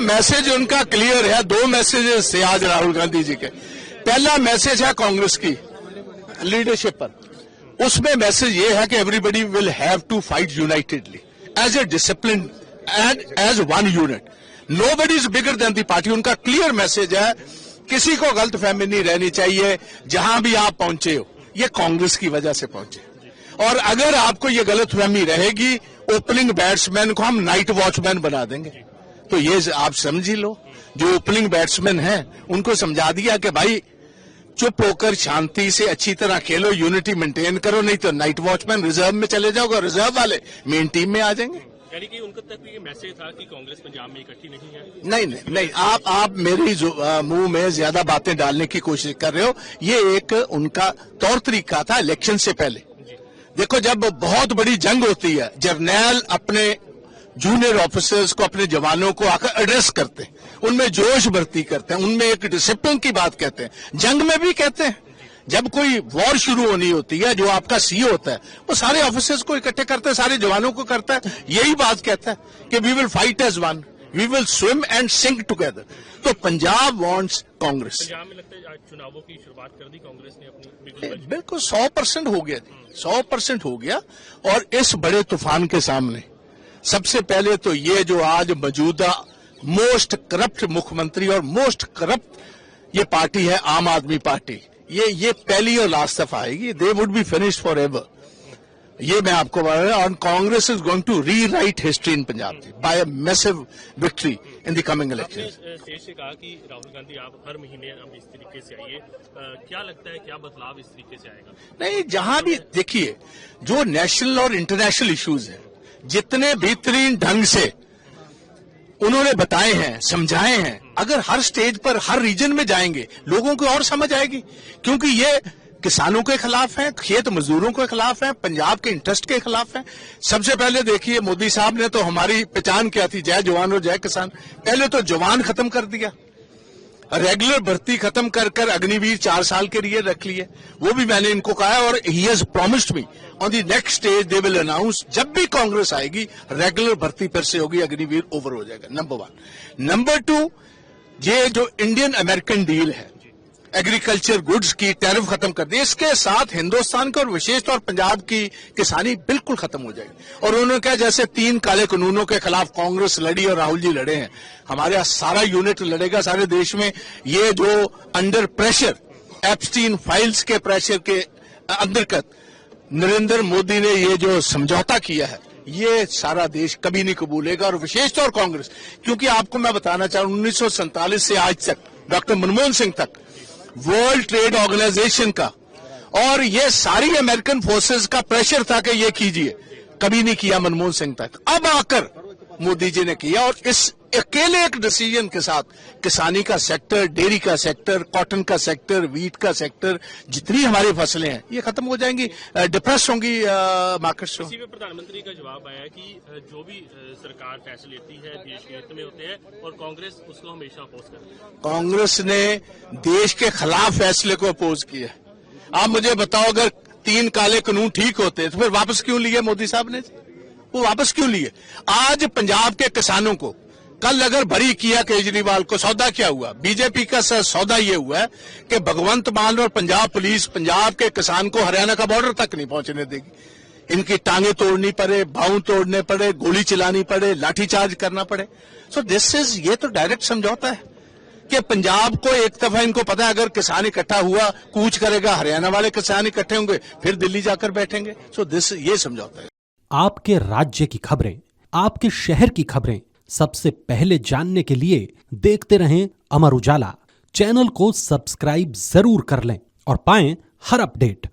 Message उनका clear है। दो मैसेजेस थे आज राहुल गांधी जी के। पहला मैसेज है कांग्रेस की लीडरशिप पर। उसमें मैसेज ये है कि everybody will have to fight unitedly as a discipline and as one unit. Nobody is bigger than the party. उनका क्लियर मैसेज है, किसी को गलतफहमी नहीं रहनी चाहिए। जहां भी आप पहुंचे हो, ये कांग्रेस की वजह से पहुंचे, और अगर आपको ये गलतफहमी रहेगी, ओपनिंग बैट्समैन को हम नाइट वॉचमैन बना देंगे। तो ये आप समझ ही लो, जो ओपनिंग बैट्समैन हैं उनको समझा दिया कि भाई चुप होकर शांति से अच्छी तरह खेलो, यूनिटी मेंटेन करो, नहीं तो नाइट वॉचमैन रिजर्व में चले जाओगे, रिजर्व वाले मेन टीम में आ जाएंगे। यानी कि उनका तक ये मैसेज था कि कांग्रेस पंजाब में इकट्ठी नहीं है। नहीं, आप मेरी मुंह में ज्यादा बातें डालने की कोशिश कर रहे हो। ये एक उनका तौर तरीका था इलेक्शन से पहले। देखो, जब बहुत बड़ी जंग होती है, जर्नैल अपने जूनियर ऑफिसर्स को, अपने जवानों को आकर एड्रेस करते हैं, उनमें जोश भर्ती करते हैं, उनमें एक डिसिप्लिन की बात कहते हैं। जंग में भी कहते हैं, जब कोई वॉर शुरू होनी होती है, जो आपका सीईओ होता है वो सारे ऑफिसर्स को इकट्ठे करता है, सारे जवानों को करता है, यही बात कहता है कि we will fight as one, we will swim and sink together. तो पंजाब वांट्स कांग्रेस। पंजाब में लगता है आज चुनावों की शुरुआत कर दी कांग्रेस ने अपनी। बिल्कुल 100% हो गया, 100% हो गया। और इस बड़े तूफान के सामने सबसे पहले तो ये जो आज मौजूदा मोस्ट करप्ट मुख्यमंत्री और मोस्ट करप्ट ये पार्टी है आम आदमी पार्टी, ये पहली और लास्ट दफा आएगी। They would be finished for ever. ये मैं आपको बता रहा हूं। और Congress is going to rewrite history in Punjab by a massive victory in the coming election. Stage से कहा कि राहुल गांधी आप हर महीने अब इस तरीके से आइए, क्या लगता है क्या बदलाव इस तरीके से आएगा? नहीं, जहां भी देखिए, जो नेशनल और इंटरनेशनल इश्यूज हैं, जितने बेहतरीन ढंग से उन्होंने बताए हैं, समझाए हैं, अगर हर स्टेज पर हर रीजन में जाएंगे लोगों को और समझ आएगी। क्योंकि ये किसानों के खिलाफ हैं, खेत मजदूरों के खिलाफ हैं, पंजाब के इंटरेस्ट के खिलाफ हैं। सबसे पहले देखिए, मोदी साहब ने तो हमारी पहचान क्या थी, जय जवान और जय किसान। पहले तो जवान खत्म कर दिया, रेगुलर भर्ती खत्म कर कर अग्निवीर 4 साल के लिए रख लिए। वो भी मैंने इनको कहा है, और he has promised me on the next stage they will announce, जब भी कांग्रेस आएगी रेगुलर भर्ती फिर से होगी, अग्निवीर ओवर हो जाएगा। नंबर 1। नंबर 2, ये जो इंडियन अमेरिकन डील है, एग्रीकल्चर गुड्स की टैरिफ खत्म कर दी। इसके साथ हिंदुस्तान के और विशेष तौर पंजाब की किसानी बिल्कुल खत्म हो जाएगी। और उन्होंने कहा, जैसे 3 काले कानूनों के खिलाफ कांग्रेस लड़ी और राहुल जी लड़े हैं, हमारे सारा यूनिट लड़ेगा सारे देश में। ये जो अंडर प्रेशर, एप्स्टीन फाइल्स के प्रेशर के अंतर्गत नरेंद्र मोदी ने ये जो समझौता किया है, ये सारा देश कभी नहीं कबूलेगा, और विशेष तौर कांग्रेस। क्योंकि आपको मैं बताना चाहूं, 1947 से आज तक, डॉक्टर मनमोहन सिंह तक, वर्ल्ड ट्रेड ऑर्गेनाइजेशन का और ये सारी अमेरिकन फोर्सेस का प्रेशर था कि ये कीजिए, कभी नहीं किया मनमोहन सिंह तक। अब आकर मोदी जी ने किया, और इस अकेले एक डिसीजन के साथ किसानी का सेक्टर, डेयरी का सेक्टर, कॉटन का सेक्टर, वीट का सेक्टर, जितनी हमारी फसलें हैं ये खत्म हो जाएंगी, डिप्रेस होंगी मार्केट्स। इसी में प्रधानमंत्री का जवाब आया कि जो भी सरकार फैसले लेती है देश के हित में होते हैं, और कांग्रेस उसको हमेशा अपोज करती है। कांग्रेस ने देश के खिलाफ फैसले को अपोज किया। आप मुझे बताओ, अगर 3 काले कानून ठीक होते तो फिर वापस क्यों लिए मोदी साहब ने? वो वापस क्यों लिए? आज पंजाब के किसानों को कल अगर बरी किया केजरीवाल को, सौदा क्या हुआ? बीजेपी का सौदा ये हुआ है कि भगवंत मान और पंजाब पुलिस पंजाब के किसान को हरियाणा का बॉर्डर तक नहीं पहुंचने देगी। इनकी टांगे तोड़नी पड़े, बाहू तोड़ने पड़े, गोली चलानी पड़े, लाठीचार्ज करना पड़े। सो दिस इज, ये तो डायरेक्ट समझौता है कि पंजाब को एक दफा इनको पता है, अगर किसान इकट्ठा हुआ कूच करेगा, हरियाणा वाले किसान इकट्ठे होंगे, फिर दिल्ली जाकर बैठेंगे। सो दिस, ये समझौता है। आपके राज्य की खबरें, आपके शहर की खबरें सबसे पहले जानने के लिए देखते रहें अमर उजाला। चैनल को सब्सक्राइब जरूर कर लें और पाएं हर अपडेट।